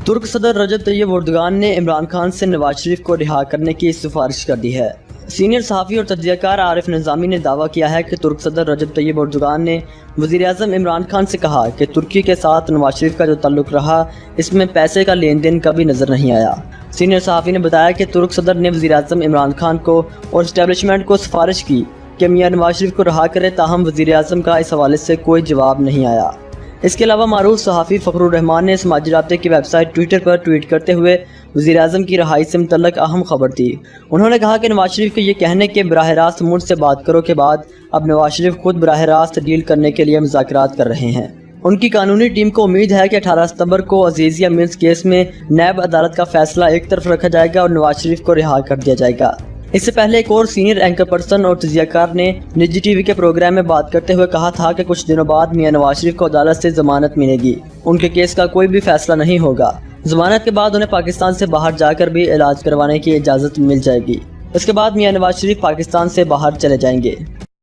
ترک صدر رجب طیب اردوغان نے عمران خان سے نواز شریف کو رہا کرنے کی سفارش کر دی ہے۔ سینئر صحافی اور تجزیہ کار عارف نظامی نے دعویٰ کیا ہے کہ ترک صدر رجب طیب اردوغان نے وزیر اعظم عمران خان سے کہا کہ ترکی کے ساتھ نواز شریف کا جو تعلق رہا اس میں پیسے کا لین دین کبھی نظر نہیں آیا۔ سینئر صحافی نے بتایا کہ ترک صدر نے وزیر اعظم عمران خان کو اور اسٹیبلشمنٹ کو سفارش کی کہ میاں نواز شریف کو رہا کرے، تاہم وزیر اعظم کا اس حوالے سے کوئی جواب نہیں آیا۔ اس کے علاوہ معروف صحافی فخر الرحمان نے سماجی رابطے کی ویب سائٹ ٹویٹر پر ٹویٹ کرتے ہوئے وزیر اعظم کی رہائی سے متعلق اہم خبر دی۔ انہوں نے کہا کہ نواز شریف کو یہ کہنے کے براہ راست مجھ سے بات کرو کے بعد اب نواز شریف خود براہ راست ڈیل کرنے کے لیے مذاکرات کر رہے ہیں۔ ان کی قانونی ٹیم کو امید ہے کہ 18 ستمبر کو عزیزیہ ملز کیس میں نیب عدالت کا فیصلہ ایک طرف رکھا جائے گا اور نواز شریف کو رہا کر دیا جائے گا۔ اس سے پہلے ایک اور سینئر اینکر پرسن اور تجزیہ کار نے نجی ٹی وی کے پروگرام میں بات کرتے ہوئے کہا تھا کہ کچھ دنوں بعد میاں نواز شریف کو عدالت سے ضمانت ملے گی، ان کے کیس کا کوئی بھی فیصلہ نہیں ہوگا۔ ضمانت کے بعد انہیں پاکستان سے باہر جا کر بھی علاج کروانے کی اجازت مل جائے گی۔ اس کے بعد میاں نواز شریف پاکستان سے باہر چلے جائیں گے۔